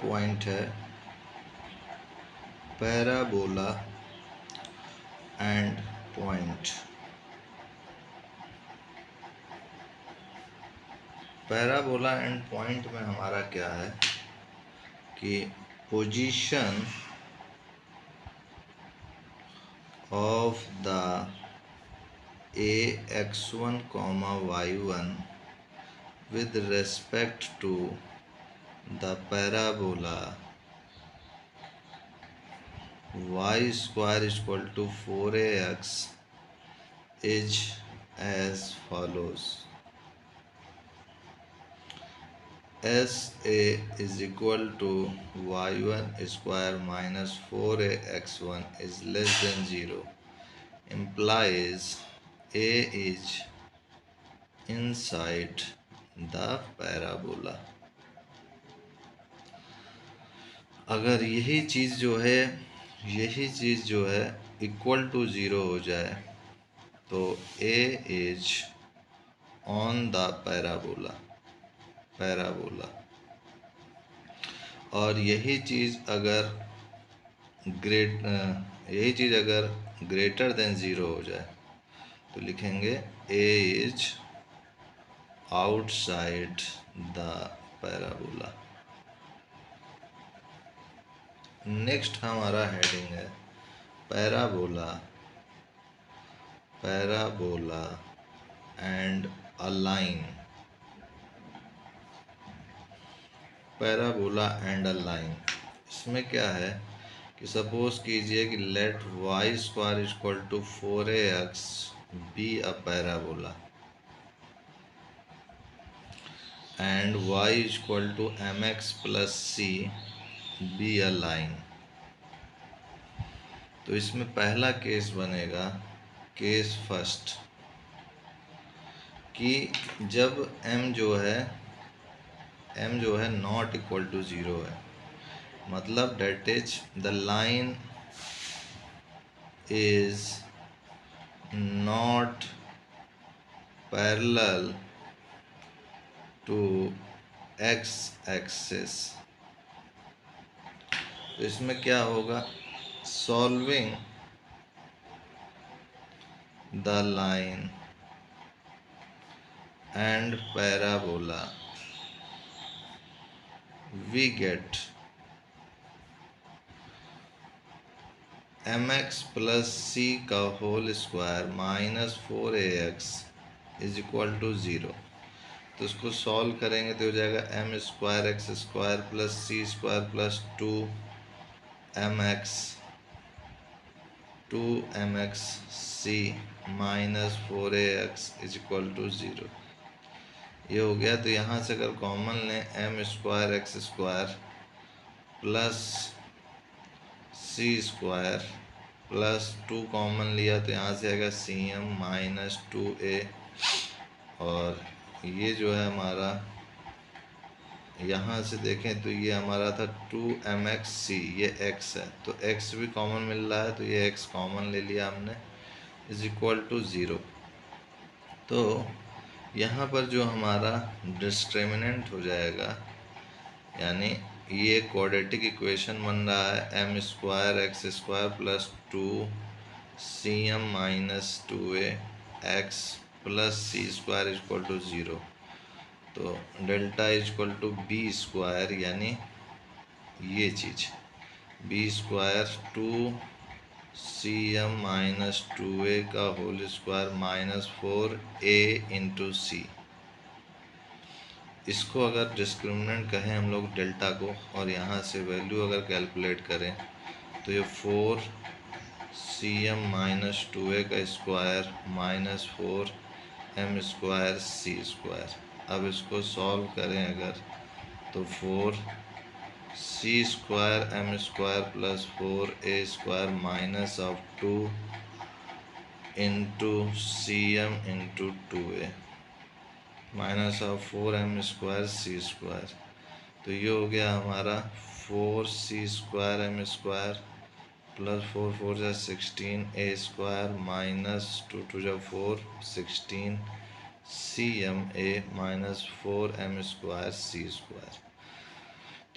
Point है parabola and point. Parabola and point में हमारा क्या है कि position of the ax1, y1 with respect to the parabola y square is equal to 4ax is as follows. SA is equal to y1 square minus 4ax1 is less than 0 implies A is inside the parabola. अगर यही चीज़ जो है equal to 0 हो जाए तो A is on the parabola और यही चीज़ अगर ग्रेटर देन 0 हो जाए तो लिखेंगे A is outside the parabola. Next हमारा हेडिंग है parabola and a line. Parabola and a line, इसमें क्या है कि सपोज कीजिए कि let y square is equal to 4ax be a parabola and y is equal to mx plus c be a line. तो इसमें पहला केस बनेगा केस फर्स्ट कि जब m जो है नॉट इक्वल टू 0 है, मतलब that is the line is not parallel to x axis. तो इसमें क्या होगा, solving the line and parabola we get mx plus c का whole square minus 4ax is equal to 0। तो उसको सॉल्व करेंगे तो हो जाएगा m square x square plus c square plus 2mx c minus 4ax is equal to 0। ये हो गया। तो यहाँ से अगर कॉमन लें m square x square plus c square plus 2 common लिया तो यहाँ से आएगा cm माइनस 2a और ये जो है हमारा यहाँ से देखें तो ये हमारा था 2mxc, ये x है तो x भी कॉमन मिल रहा है तो ये x कॉमन ले लिया हमने इज इक्वल टू 0। तो यहाँ पर जो हमारा डिस्क्रिमिनेंट हो जाएगा यानी ये क्वाड्रेटिक इक्वेशन बन रहा है m square x square plus 2cm minus 2a x plus c square is equal to 0। तो delta is equal to b square यानी ये चीज़ b square 2cm minus 2a का whole square minus 4a into c. इसको अगर discriminant कहें हम लोग डेल्टा को और यहाँ से वैल्यू अगर कैलकुलेट करें तो ये 4cm माइनस 2a का square minus 4m square c square. अब इसको सॉल्व करें अगर तो 4c square m square plus 4a square minus of 2 into cm into 2a minus of 4m square c square. तो ये हो गया हमारा 4c square m square plus 4 4 जा 16 a स्क्वायर माइनस 2 2 जा 4 16 cm a minus 4m square c square.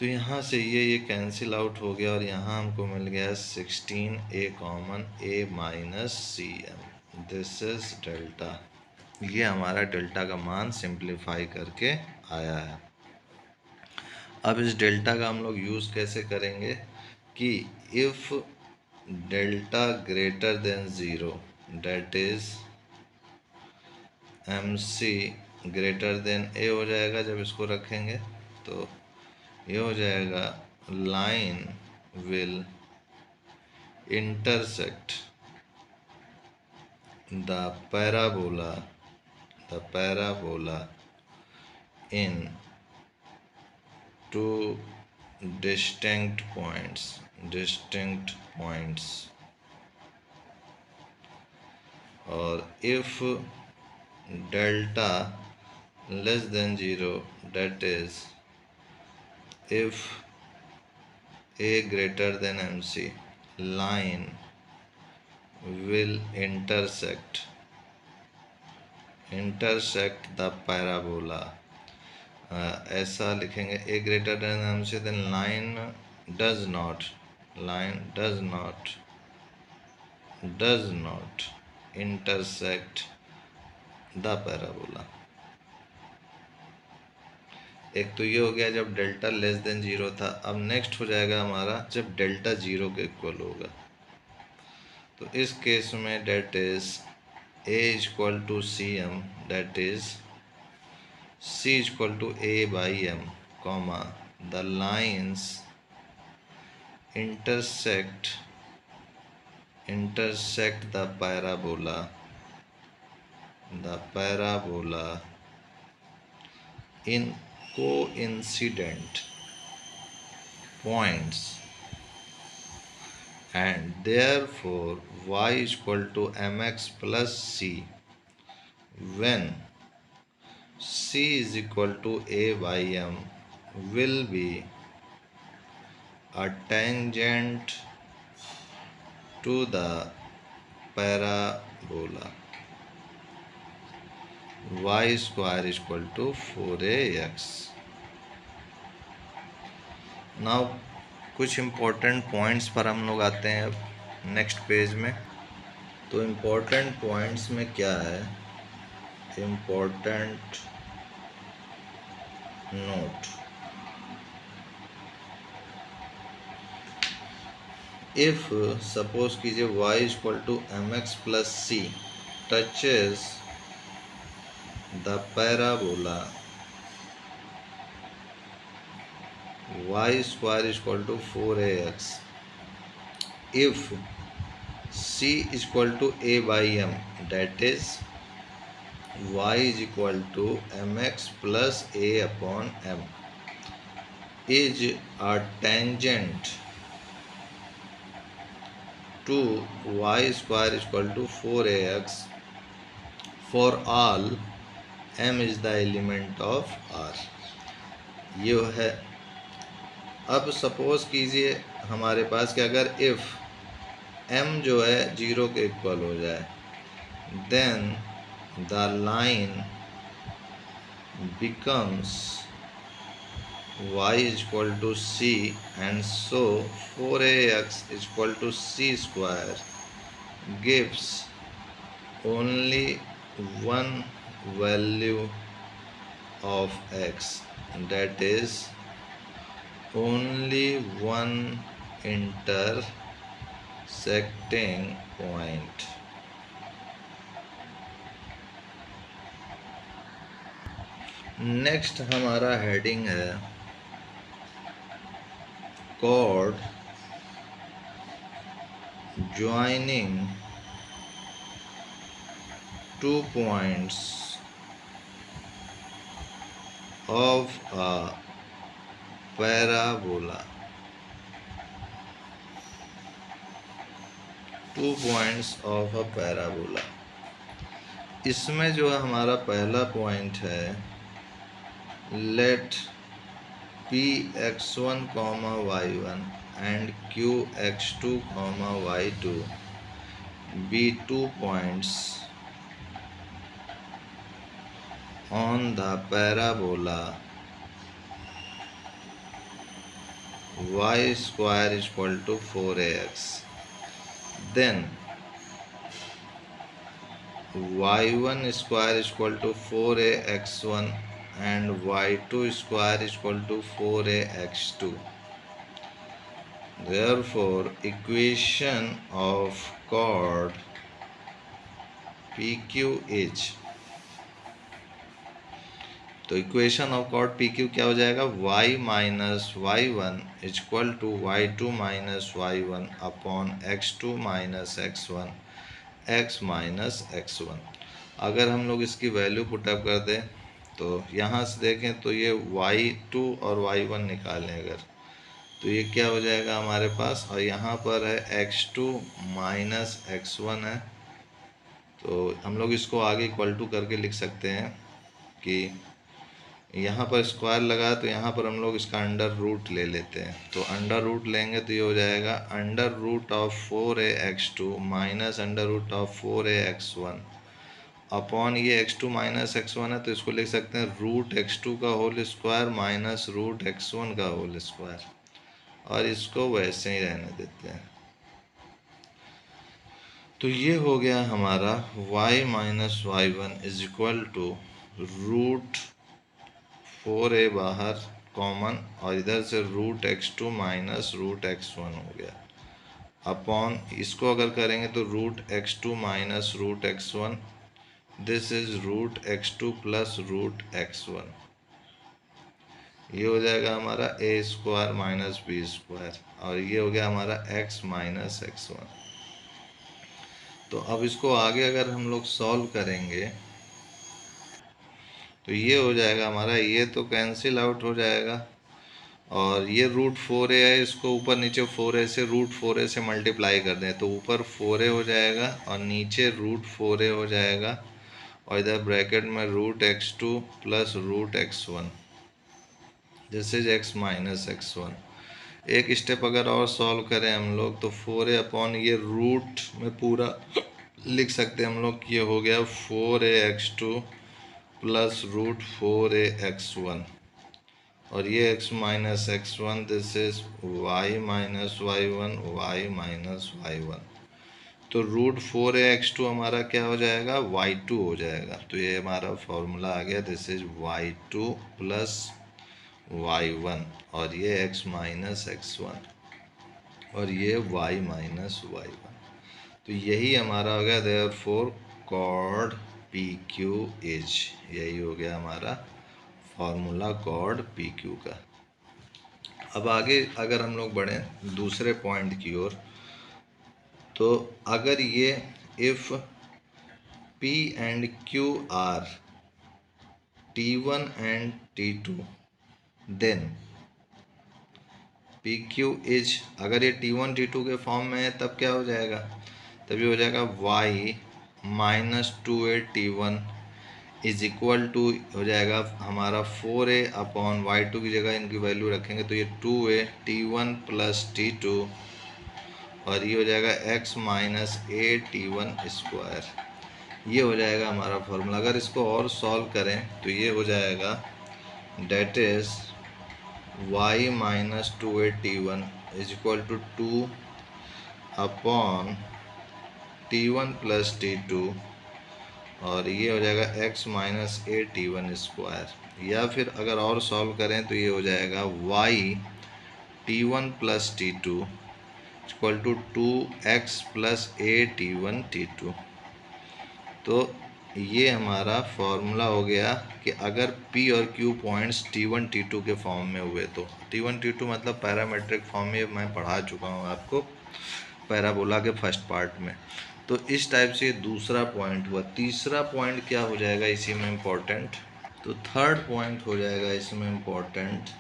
तो यहाँ से ये कैंसिल आउट हो गया और यहाँ हमको मिल गया 16a common a minus c m, this is delta. ये हमारा डेल्टा का मान सिंप्लीफाई करके आया है। अब इस डेल्टा का हम लोग यूज़ कैसे करेंगे कि if delta greater than zero, that is m c greater than a हो जाएगा जब इसको रखेंगे, तो ये हो जाएगा line will intersect the parabola in two distinct points, or if delta less than 0, that is if a greater than mc, line will intersect the parabola। ऐसा लिखेंगे a greater than mc, then line does not intersect the parabola। एक तो ये हो गया जब delta less than zero था। अब नेक्स्ट हो जाएगा हमारा जब डेल्टा जीरो के इक्वल होगा, तो इस केस में that is a equal to c m, that is c equal to a by m, comma the lines intersect the parabola in coincident points, and therefore y is equal to mx plus c when c is equal to a by m will be a tangent to the parabola y square is equal to 4ax। Now कुछ important points पर हम लोग आते हैं अब next page में। तो important points में क्या है, इम्पोर्टेंट नोट, इफ सपोज कीजिए y equal to m x plus c touches the parabola y square is equal to 4ax, if c is equal to a by m, that is y is equal to mx plus a upon m, is a tangent to y square is equal to 4ax for all m is the element of R। ये है। अब suppose कीजिए हमारे पास कि अगर if m जो है zero के इक्वल हो जाए, then the line becomes y is equal to c, and so 4ax is equal to c square gives only one value of x, that is only one intersecting point। Next हमारा heading है chord joining two points of a parabola, 2 points of a parabola। इसमें जो हमारा पहला point है, late p(x1, y1) and q(x2, y2) be 2 points on the parabola y square is equal to 4ax. Then y1 square is equal to 4ax1 and y2 square is equal to 4ax2. Therefore, equation of chord PQ is, तो equation of chord P Q क्या हो जाएगा, y minus y one is equal to y two minus y one upon x two minus x one x minus x one. अगर हम लोग इसकी value put up कर दें तो यहाँ से देखें तो ये y2 और y1 निकालें अगर, तो ये क्या हो जाएगा हमारे पास, और यहाँ पर है x2 माइनस x1 है, तो हम लोग इसको आगे इक्वल टू करके लिख सकते हैं कि यहाँ पर स्क्वायर लगा तो यहाँ पर हम लोग इसका अंडर रूट ले लेते हैं, तो अंडर रूट लेंगे तो ये हो जाएगा under root of 4ax2 minus under root of 4ax1 upon ये x2 माइनस x1 है, तो इसको लिख सकते हैं रूट x2 का whole square minus root x1 का होल स्क्वायर, और इसको वैसे ही रहने देते हैं। तो ये हो गया हमारा y minus y one is equal to root 4a बाहर कॉमन और इधर से root x2 minus root x1 हो गया, अपॉन इसको अगर करेंगे तो root x2 minus root x1, this is root x2 plus root x1। ये हो जाएगा हमारा a square minus b square, और ये हो गया हमारा x माइनस x1। तो अब इसको आगे अगर हम लोग सॉल्व करेंगे तो ये हो जाएगा हमारा, ये तो कैंसिल आउट हो जाएगा, और ये रूट 4a है, इसको ऊपर नीचे 4a से रूट 4a से मल्टीप्लाई कर दें तो ऊपर 4a हो जाएगा और नीचे रूट 4a हो जाएगा, और इधर ब्रैकेट में root x2 plus root x1, this is x minus x1। एक स्टेप अगर और सॉल्व करें हम लोग तो 4a अपॉन ये रूट में पूरा लिख सकते हैं हम लोग कि ये हो गया 4ax2 प्लस रूट 4ax1, और ये x minus x1, this is y minus y one y minus y one. तो रूट 4ax2 हमारा क्या हो जाएगा, y2 हो जाएगा, तो ये हमारा फॉर्मूला आ गया, this is y2 plus y1, और ये x माइनस x1 और ये y माइनस y1। तो यही हमारा हो गया, therefore chord P Q is, यही हो गया हमारा फॉर्मूला कॉर्ड पी क्यू का। अब आगे अगर हम लोग बढ़ें दूसरे पॉइंट की ओर, तो अगर ये if P and Q are T1 and T2 then P Q is, अगर ये T1 T2 के फॉर्म में है तब क्या हो जाएगा, तभी हो जाएगा y minus 2a T1 is equal to हो जाएगा हमारा 4a अपॉन y2 की जगह इनकी वैल्यू रखेंगे तो ये 2a T1 प्लस T2, और ये हो जाएगा x minus a T1 square. ये हो जाएगा हमारा फॉर्मूला। अगर इसको और सॉल्व करें तो ये हो जाएगा that is y minus 2a T1 is equal to 2 upon T1 plus T2, और ये हो जाएगा x minus a T1 square. या फिर अगर और सॉल्व करें तो ये हो जाएगा y T1 plus T2 equal to 2x plus a T1 T2। तो ये हमारा फॉर्मूला हो गया कि अगर P और Q पॉइंट्स T1 T2 के फॉर्म में हुए तो T1 T2 मतलब पैरामेट्रिक फॉर्म में मैं पढ़ा चुका हूँ आपको पैराबोला के फर्स्ट पार्ट में। तो इस टाइप से दूसरा पॉइंट हुआ। तीसरा पॉइंट क्या हो जाएगा इसी में इम्पोर्टेंट, तो थर्ड पॉइंट हो जाएगा इसमें important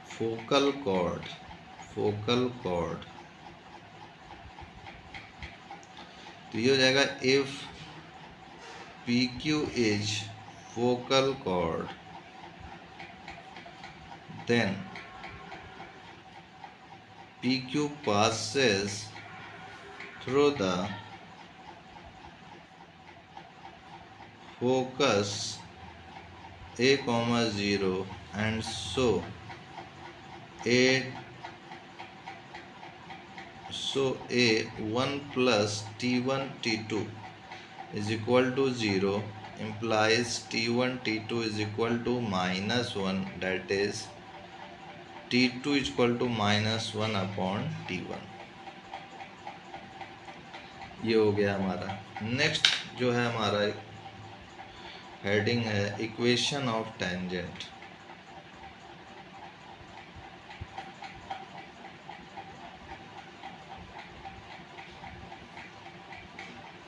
focal chord. Focal chord तो ये हो जाएगा if P Q is focal chord then P Q passes through the focus a comma 0 and so a a 1 plus t1 t2 is equal to 0 implies t1 t2 is equal to minus 1, that is t2 is equal to minus 1 upon t1। ये हो गया हमारा। Next जो है हमारा heading है equation of tangent.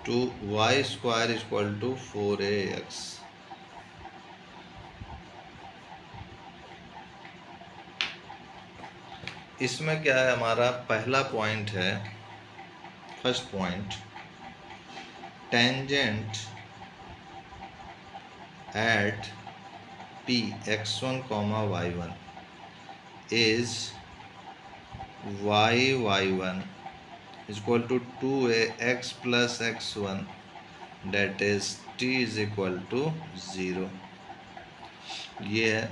To y square equal to 4ax। इसमें क्या है हमारा पहला पॉइंट है, first point, tangent at p x1 y1 is y1 is equal to 2ax plus x1, that is t is equal to 0। ये है।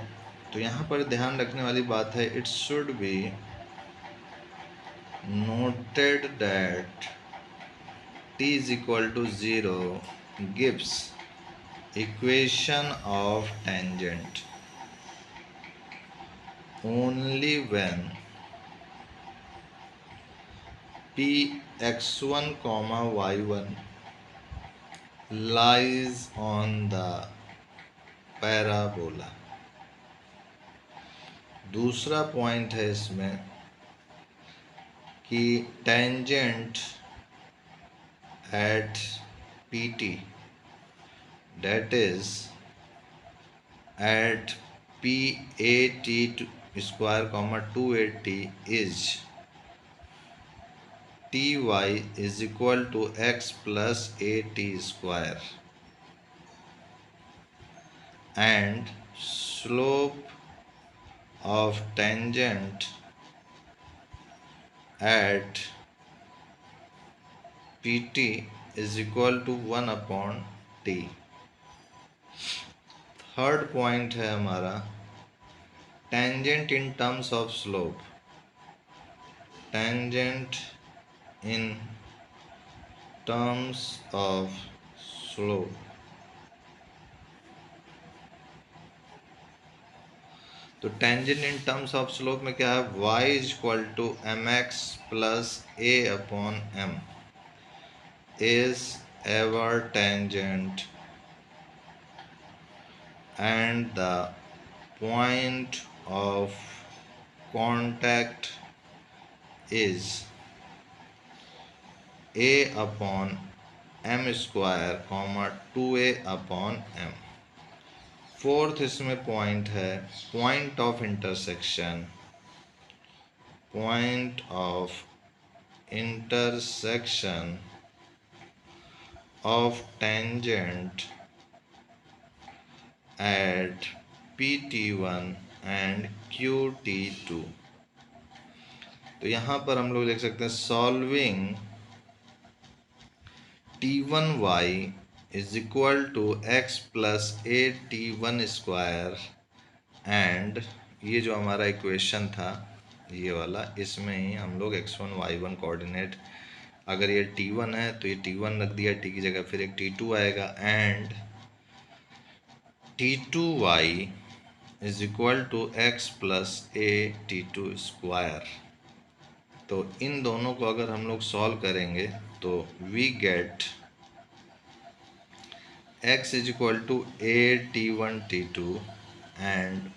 तो यहाँ पर ध्यान रखने वाली बात है, it should be noted that t is equal to 0 gives equation of tangent only when p x1 y1 lies on the parabola। दूसरा पॉइंट है इसमें कि tangent at pt, that is at pat square comma 2at is ty is equal to x plus at square, and slope of tangent at pt is equal to 1 upon t। Third point है हमारा tangent in terms of slope. Tangent in terms of slope. तो tangent in terms of slope में क्या है, y is equal to mx plus a upon m is ever tangent and the point of contact is a upon m square comma 2a upon m। Fourth इसमें point है point of intersection. Point of intersection of tangent at pt1 and qt2। तो यहाँ पर हम लोग लिख सकते हैं solving t1y is equal to x plus a t1 square, and ये जो हमारा इक्वेशन था ये वाला, इसमें ही हम लोग x1 y1 कोऑर्डिनेट, अगर ये t1 है तो ये t1 रख दिया, t की जगह फिर एक t2 आएगा, and t2y is equal to x plus a t2 square. तो इन दोनों को अगर हम लोग सॉल्व करेंगे तो we get x is equal to a t1 t2 and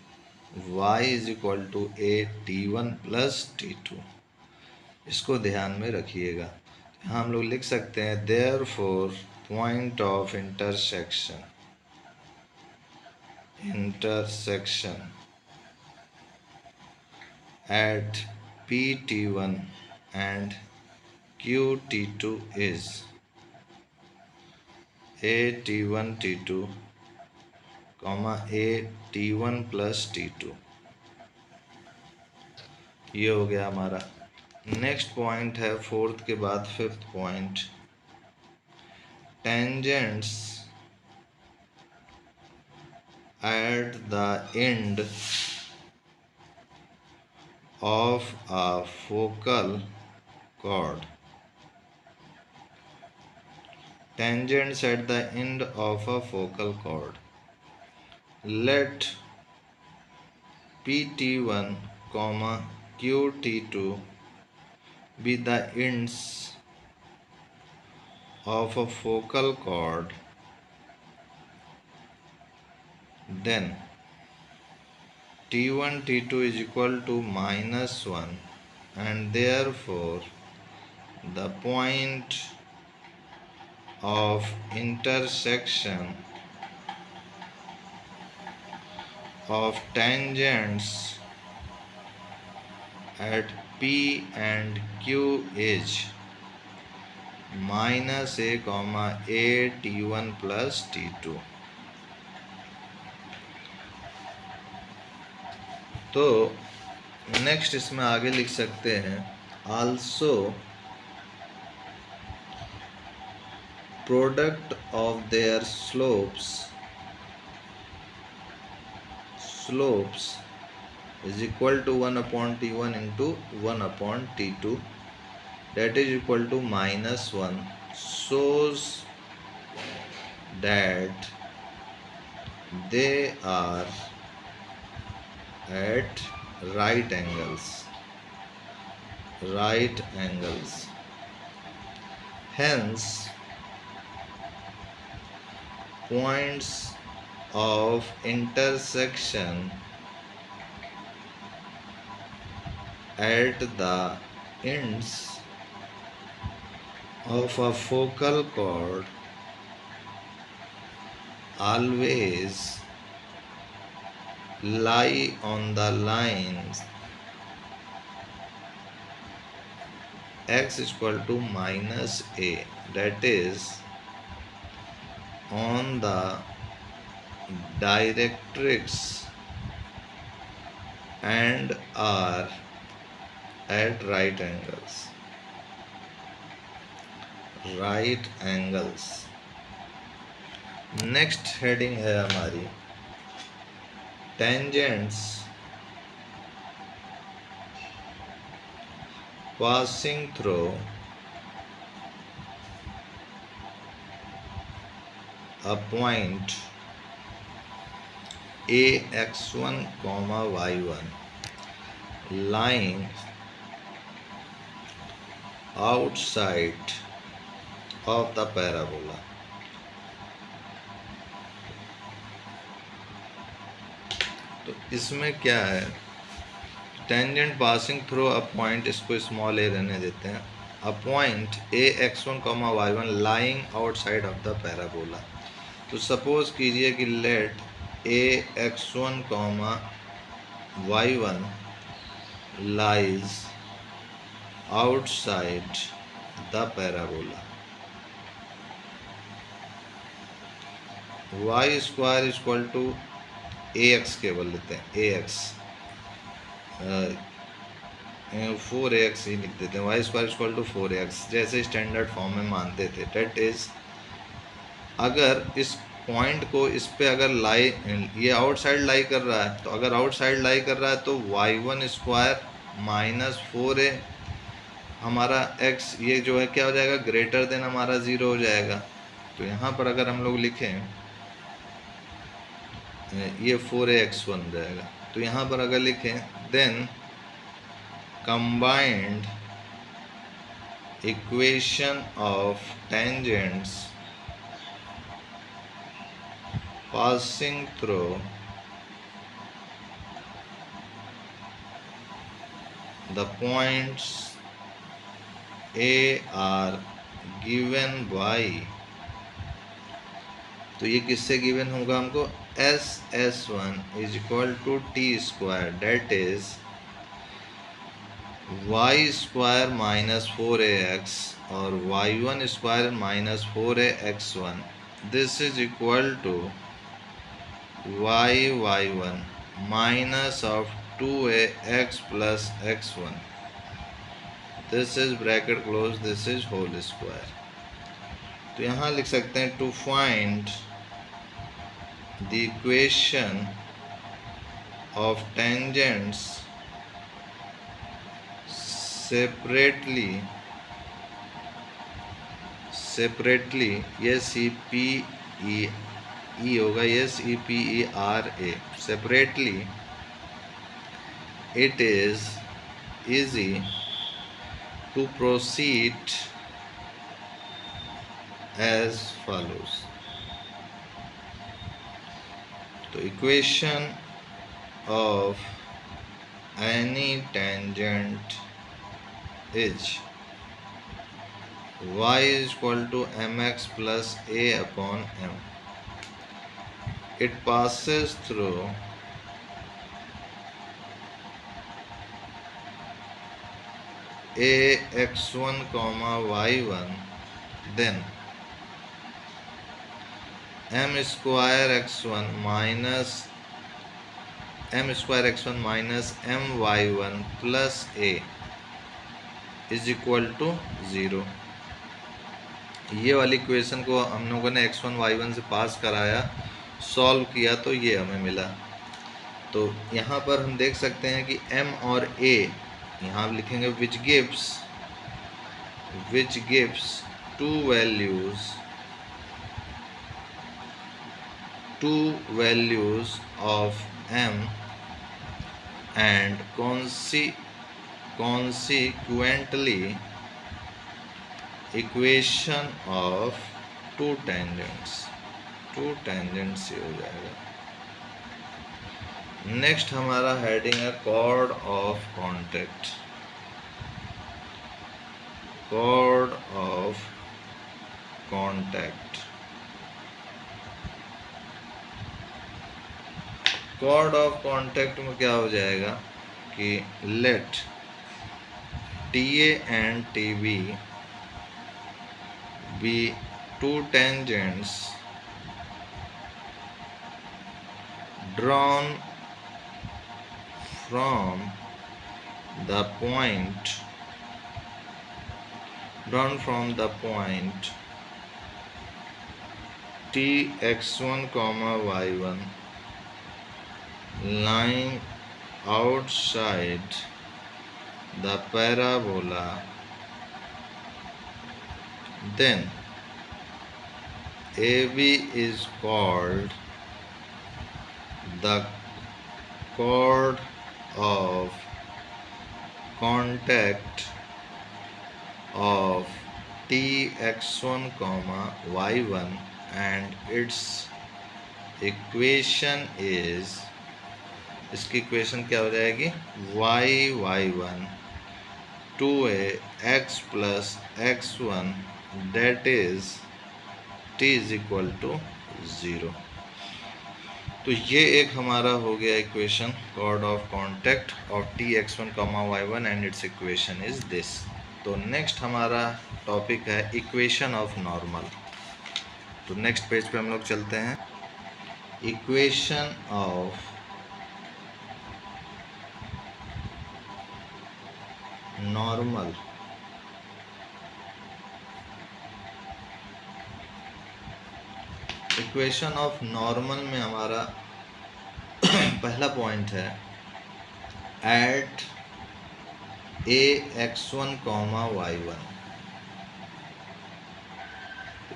y is equal to a t1 plus t2। इसको ध्यान में रखिएगा। यहाँ हम लोग लिख सकते हैं therefore point of intersection at pt1 and qt2 is a t1 t2 comma a t1 plus t2। ये हो गया हमारा। नेक्स्ट पॉइंट है फोर्थ के बाद fifth point, tangents at the end of a focal chord. Tangents at the end of a focal chord. Let PT1, QT2 be the ends of a focal chord. Then T1 T2 is equal to -1, and therefore the point of intersection of tangents at P and Q is -a, a T1 plus T2. तो next इसमें आगे लिख सकते हैं also product of their slopes is equal to 1 upon T1 into 1 upon T2, that is equal to -1, shows that they are at right angles. Hence points of intersection at the ends of a focal chord always lie on the lines x is equal to -a, that is on the directrix, and are at right angles. Next heading है हमारी tangents passing through a point ax1, y1 lying outside of the parabola. तो इसमें क्या है, tangent passing through a point, इसको small a रहने देते हैं, a point ax1, y1 lying outside of the parabola. तो सपोज कीजिए कि let ax1, y1 lies outside the parabola. y square is equal to ax, केवल लेते हैं ax, 4ax ही लिख देते हैं, Y square equal to 4ax जैसे स्टैंडर्ड फॉर्म में मानते थे. डेट इज अगर इस पॉइंट को इस पे अगर लाई, ये आउटसाइड लाई कर रहा है, तो अगर आउटसाइड लाई कर रहा है तो y1 स्क्वायर -4a हमारा x, ये जो है क्या हो जाएगा, ग्रेटर देन हमारा 0 हो जाएगा. तो यहाँ पर अगर हम लोग लिखें ये 4ax बन जाएगा. तो यहाँ पर अगर लिखें then combined equation of tangents passing through the points A are given by, तो ये किससे गिवन होगा हमको, S1 is equal to t square, that is y square -4ax और y1 square -4ax1, this is equal to y1 minus of 2ax plus x1, this is bracket close, this is whole square. तो यहाँ लिख सकते हैं to find the equation of tangents separately ये ई होगा, SEPERA, separately it is easy to proceed as follows. तो equation of any tangent is y is equal to mx plus a upon m. It passes through ax1 comma y1, then m square x1 minus my1 plus a is equal to 0. ये वाली equation को हम लोगों ने x1 y1 से पास कराया, solve किया तो ये हमें मिला। तो यहाँ पर हम देख सकते हैं कि m और a यहाँ लिखेंगे which gives two values of m and consequently equation of two tangents ये हो जाएगा। नेक्स्ट हमारा हेडिंग है chord of contact. Chord of contact में क्या हो जाएगा कि let TA and TB be two tangents drawn from the point Tx1 comma y1 lying outside the parabola, then AB is called the chord of contact of Tx1 comma y1 and its equation is, इसकी equation क्या हो जाएगी y1 2a x plus x1 that is t is equal to 0। तो ये एक हमारा हो गया equation chord of contact of Tx1 comma y1 and its equation is this. तो नेक्स्ट हमारा टॉपिक है इक्वेशन ऑफ नॉर्मल। तो नेक्स्ट पेज पे हम लोग चलते हैं। Equation of normal. Equation of normal में हमारा पहला पॉइंट है एट ax1 comma y1।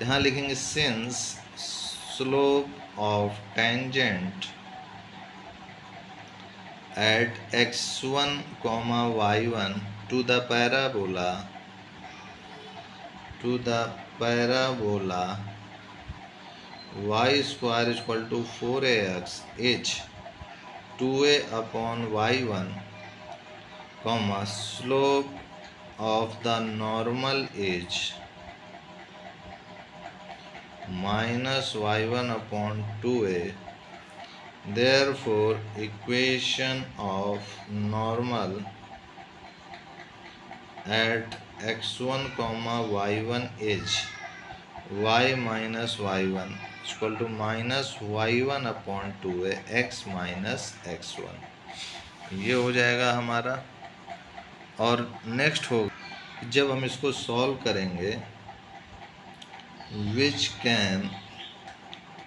यहाँ लिखेंगे since slope of tangent at x1 comma y1 to the parabola y square is equal to 4ax is 2a upon y1, comma slope of the normal is minus y1 upon 2a. Therefore, equation of normal at x1 comma y1 is y minus y1 is equal to minus y1 upon 2a x minus x1। ये हो जाएगा हमारा। और next हो जब हम इसको solve करेंगे which can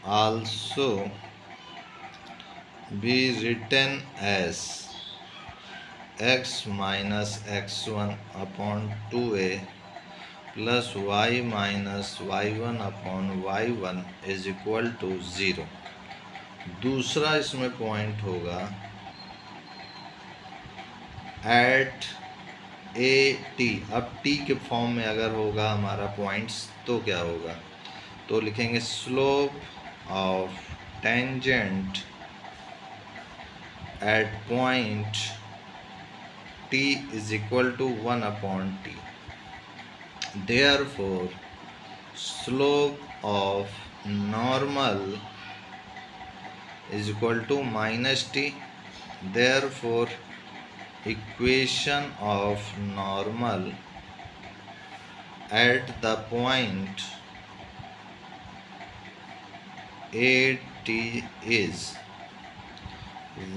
also be written as x minus x1 upon 2a plus y minus y1 upon y1 is equal to 0। दूसरा इसमें पॉइंट होगा एट ए टी। अब टी के फॉर्म में अगर होगा हमारा पॉइंट्स तो क्या होगा, तो लिखेंगे slope of tangent at point t is equal to 1 upon t. Therefore, slope of normal is equal to minus t. Therefore, equation of normal at the point a t is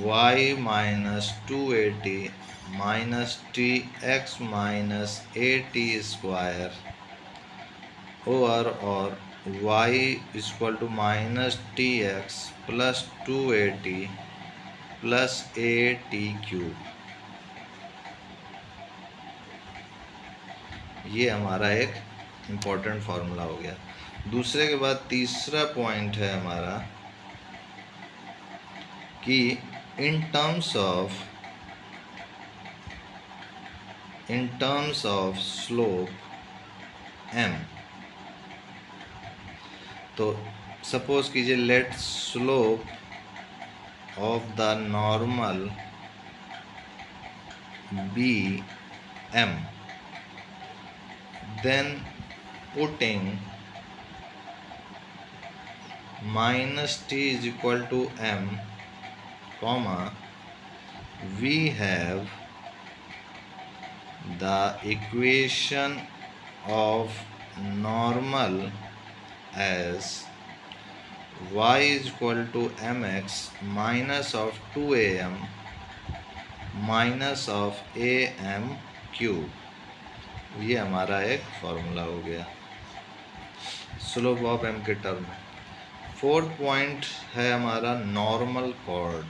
y minus 2at minus tx minus at square over or y is equal to minus tx plus 2at plus at cube. ये हमारा एक important formula हो गया। दूसरे के बाद तीसरा point है हमारा कि in terms of slope m, तो सपोज कीजिए let slope of the normal be m, then putting minus t is equal to m, comma, we have the equation of normal as y is equal to mx minus of 2am minus of am cube. ये हमारा एक formula हो गया slope of m के term में। Fourth point है हमारा normal chord.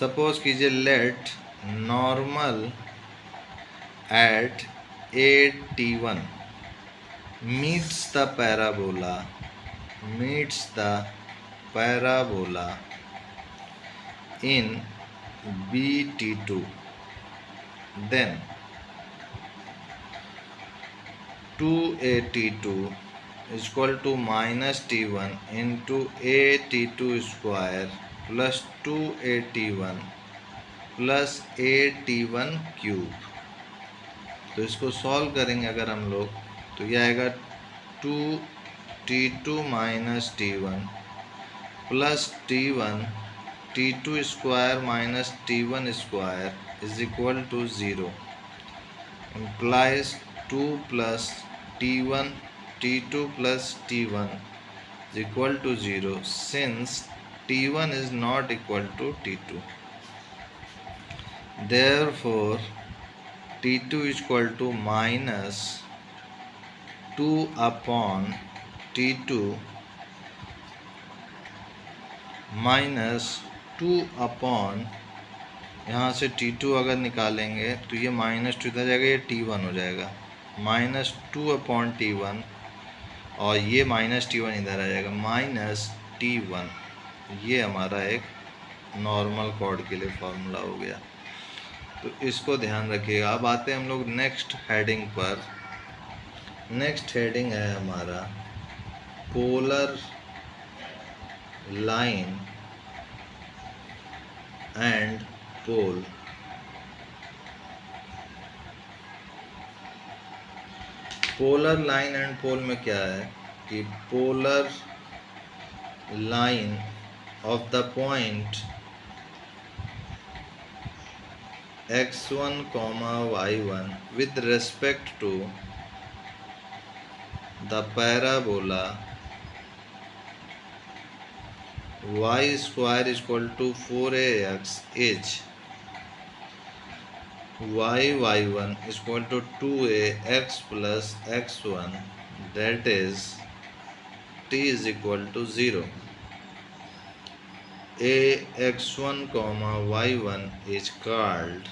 Suppose कीजिए let normal at AT1 meets the parabola in BT2, then 2AT2 is equal to minus T1 into AT2 square plus 2AT1 plus AT1 cube. तो इसको solve करेंगे अगर हम लोग तो ये आएगा 2T2 minus T1 plus T2 square minus T1 square is equal to 0 implies 2 plus T2 plus T1 is equal to 0 since T1 is not equal to T2. Therefore, T2 is equal to minus 2 upon T2 minus 2 upon, यहाँ से T2 अगर निकालेंगे तो ये minus 2 इधर जाएगा, ये T1 हो जाएगा माइनस 2 अपॉन T1 और ये माइनस T1 इधर आ जाएगा माइनस T1। ये हमारा एक नॉर्मल कॉर्ड के लिए फार्मूला हो गया। तो इसको ध्यान रखिएगा। अब आते हैं हम लोग नेक्स्ट हेडिंग पर। नेक्स्ट हेडिंग है हमारा polar line and pole. Polar line and pole में क्या है कि polar line of the point x1, y1 with respect to the parabola y square is equal to 4ax is y1 is equal to 2ax plus x1, that is t is equal to 0. ax1 comma y1 is called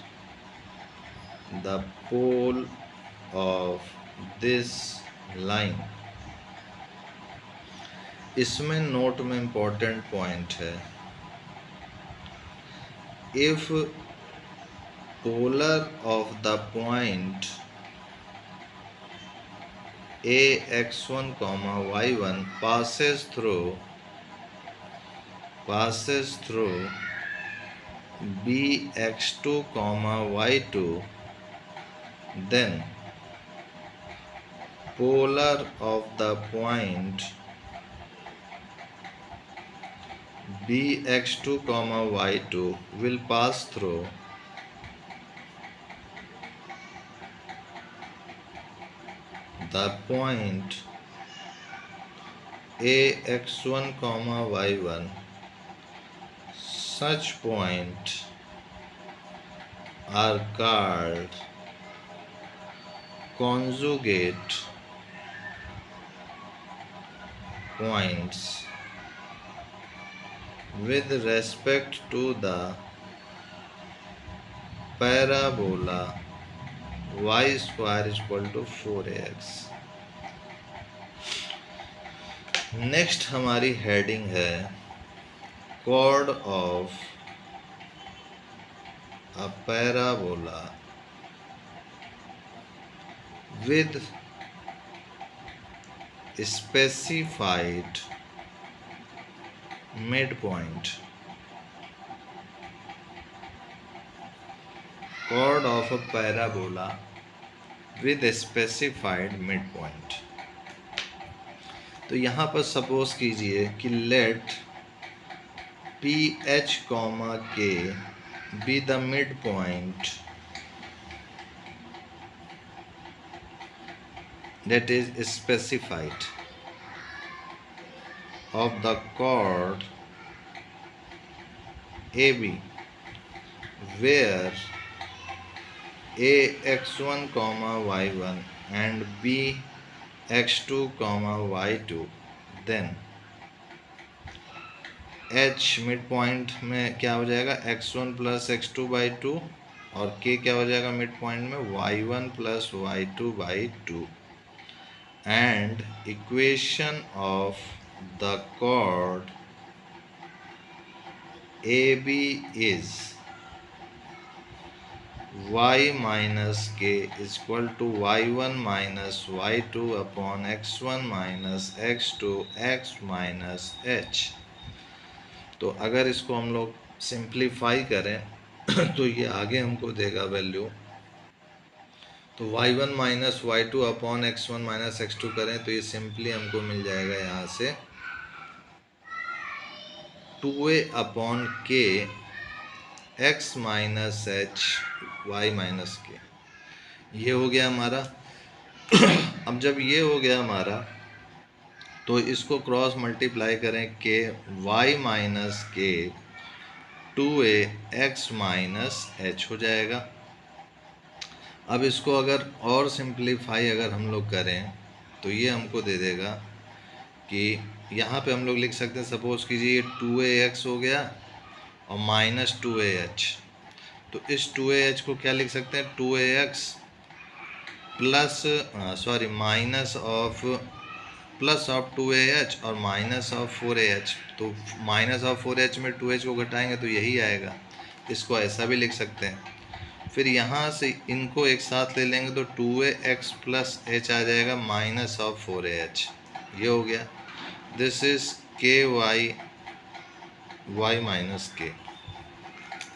the pole of this line। इसमें note में important point है, if polar of the point ax1 comma y1 passes through bx2 comma y2, then polar of the point bx2 comma y2 will pass through the point ax1 comma y1। such point are called conjugate points with respect to the parabola y square is equal to 4ax। Next हमारी heading है chord of a parabola with specified midpoint। chord of a parabola with specified midpoint। तो यहाँ पर suppose कीजिए कि late P H comma के be the mid point that is specified of the chord AB, where ax1 comma y1 and bx2 comma y2, then h mid point में क्या हो जाएगा x1 प्लस x2 बाई 2 और k क्या हो जाएगा mid point में y1 plus y2 by 2। and equation of the chord AB is y minus k is equal to y1 minus y2 upon x1 minus x2 x minus h। तो अगर इसको हम लोग सिंप्लीफाई करें तो ये आगे हमको देगा वैल्यू, तो y1 minus y2 upon x1 minus x2 करें तो ये सिंपली हमको मिल जाएगा यहाँ से 2a upon k x minus h y minus के। ये हो गया हमारा। अब जब ये हो गया हमारा तो इसको क्रॉस मल्टीप्लाई करें के y माइनस के 2a x माइनस h हो जाएगा। अब इसको अगर और सिंप्लीफाई अगर हम लोग करें तो ये हमको दे देगा कि यहाँ पे हम लोग लिख सकते हैं, सपोज कीजिए 2ax हो गया और माइनस 2ah। तो इस 2ah को क्या लिख सकते हैं 2ax plus minus of plus of 2ah और माइनस ऑफ 4ah। तो माइनस ऑफ 4h में 2h को घटाएंगे तो यही आएगा। इसको ऐसा भी लिख सकते हैं। फिर यहाँ से इनको एक साथ ले लेंगे तो 2ax प्लस h आ जाएगा माइनस ऑफ 4ah। ये हो गया। दिस इज के y माइनस के।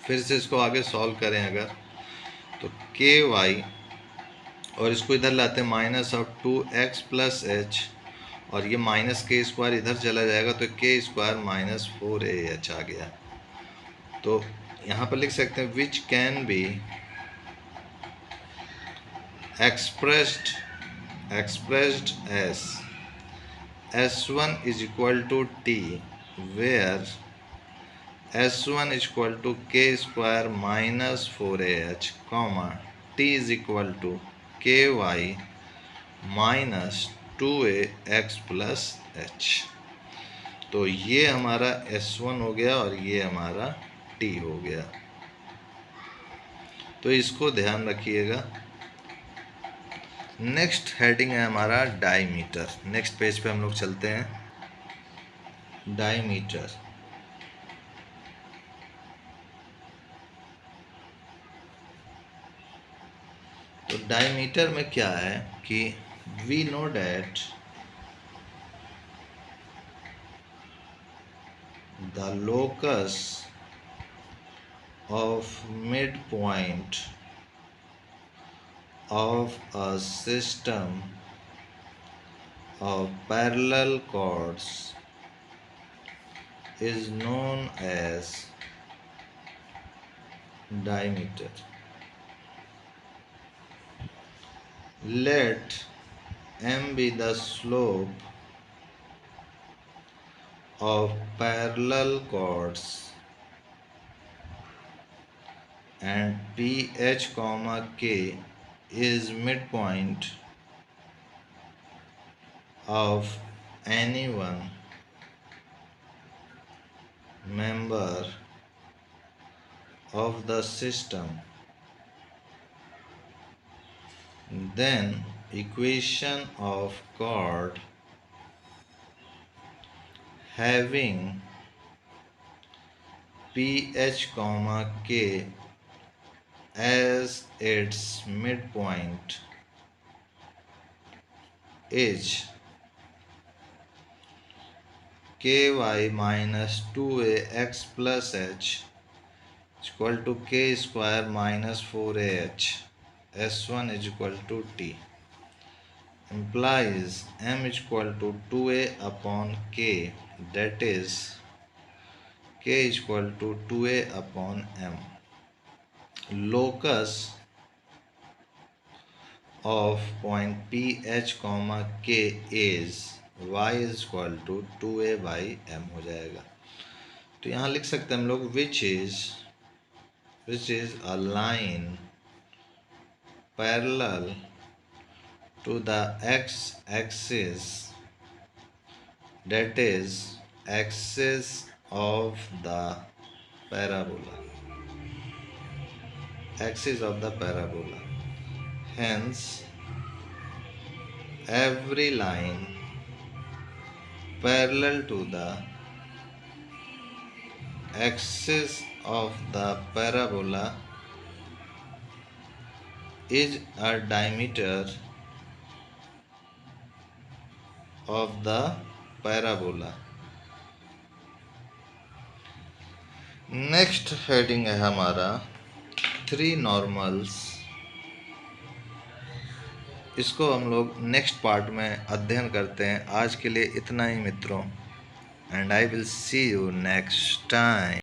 फिर से इसको आगे सॉल्व करें अगर तो के y और इसको इधर लाते हैं minus of 2x plus h और ये माइनस के स्क्वायर इधर चला जाएगा तो के स्क्वायर माइनस 4ah आ गया। तो यहाँ पर लिख सकते हैं which can be expressed as s1 is equal to t, where s1 is equal to k square minus 4ah comma t is equal to ky minus 2ax plus h। तो ये हमारा S1 हो गया और ये हमारा T हो गया। तो इसको ध्यान रखिएगा। नेक्स्ट हेडिंग है हमारा डायमीटर। नेक्स्ट पेज पे हम लोग चलते हैं। डायमीटर, तो डायमीटर में क्या है कि we know that the locus of mid point of a system of parallel chords is known as diameter. Let m be the slope of parallel chords and ph comma k is midpoint of any one member of the system, then equation of chord having ph comma k as its midpoint is ky minus 2ax plus h is equal to k square minus 4ah s1 is equal to t, implies m is equal to 2a upon k, that is k is equal to 2a upon m. Locus of point ph comma k is y is equal to 2a by m हो जाएगा। तो यहाँ लिख सकते हैं हम लोग which is a line parallel to the x axis, that is axis of the parabola, hence every line parallel to the axis of the parabola is a diameter of the parabola. Next heading है हमारा 3 normals. इसको हम लोग next part में अध्ययन करते हैं। आज के लिए इतना ही मित्रों, and I will see you next time.